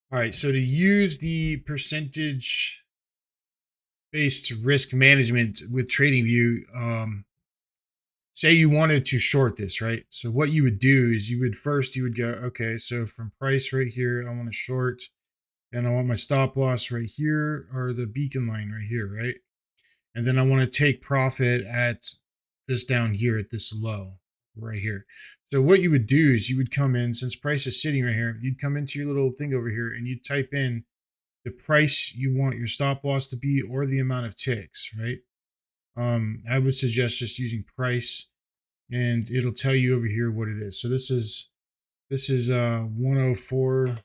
All right, so to use the percentage based risk management with TradingView, say you wanted to short this, right? So what you would do is you would go, okay, so from price right here, I want to short, and I want my stop loss right here, or the beacon line right here, right? And then I want to take profit at this down here at this low right here. So what you would do is you would come in, since price is sitting right here, you'd come into your little thing over here and you'd type in the price you want your stop loss to be or the amount of ticks, right? I would suggest just using price, and it'll tell you over here what it is. So this is 104.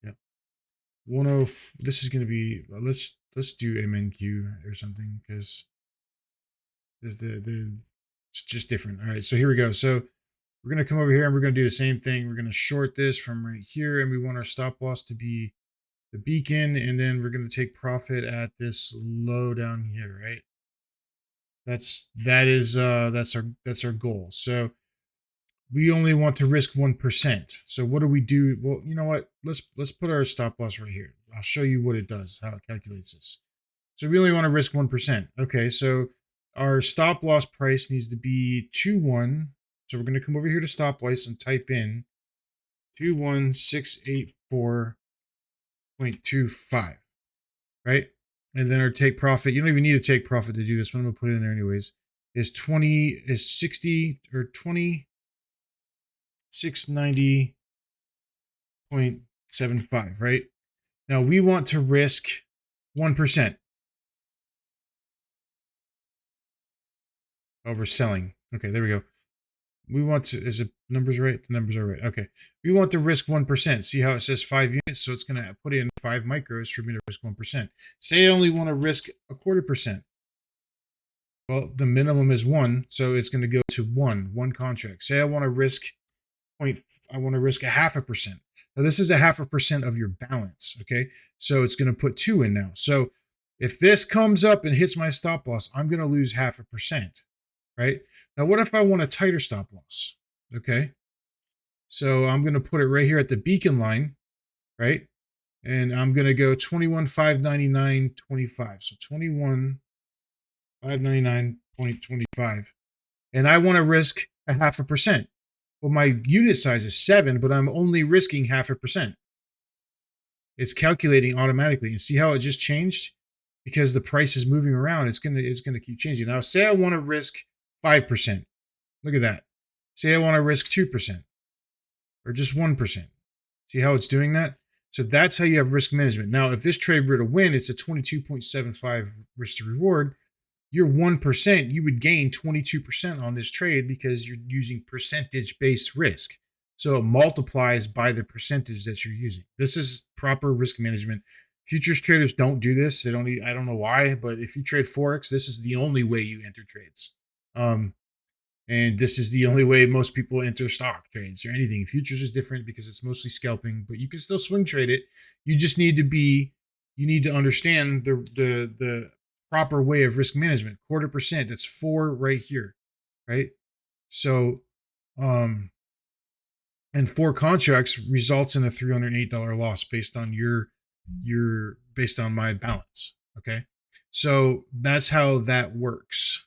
Yeah, 10. This is going to be, let's do MNQ or something, because it's just different. All right, so here we go. So we're going to come over here and we're going to do the same thing. We're going to short this from right here, and we want our stop loss to be the beacon, and then we're going to take profit at this low down here, right? That's our goal. So we only want to risk 1%. So what do we do? Well, you know what? Let's put our stop loss right here. I'll show you what it does, how it calculates this. So we only want to risk 1%. Okay, so our stop loss price needs to be 2-1. So we're going to come over here to stop loss and type in 21684.25, right? And then our take profit, you don't even need to take profit to do this, but I'm going to put it in there anyways, is 60 or 2690.75, right? Now we want to risk 1%. Oh, we're selling. Okay, there we go. We want to, is it numbers right? The numbers are right. Okay. We want to risk 1%. See how it says 5 units? So it's going to put in 5 micros for me to risk 1%. Say I only want to risk 1/4%. Well, the minimum is 1, so it's going to go to one contract. Say I want to risk I want to risk 0.5%. Now this is 0.5% of your balance. Okay. So it's going to put 2 in now. So if this comes up and hits my stop loss, I'm going to lose 0.5%. Right? Now, what if I want a tighter stop loss? Okay. So I'm going to put it right here at the beacon line, right? And I'm going to go 21,599.25. So 21,599.25. And I want to risk 0.5%. Well, my unit size is 7, but I'm only risking 0.5%. It's calculating automatically. And see how it just changed? Because the price is moving around, it's gonna keep changing. Now, say I want to risk 5%. Look at that. Say I want to risk 2% or just 1%. See how it's doing that? So that's how you have risk management. Now, if this trade were to win, it's a 22.75 risk to reward. Your 1%, you would gain 22% on this trade because you're using percentage-based risk. So it multiplies by the percentage that you're using. This is proper risk management. Futures traders don't do this. They don't. I don't know why, but if you trade Forex, this is the only way you enter trades. And this is the only way most people enter stock trades or anything. Futures is different because it's mostly scalping, but you can still swing trade it. You just need to understand the proper way of risk management. 1/4%, that's 4 right here, right? So, and 4 contracts results in a $308 loss based on based on my balance. Okay. So that's how that works.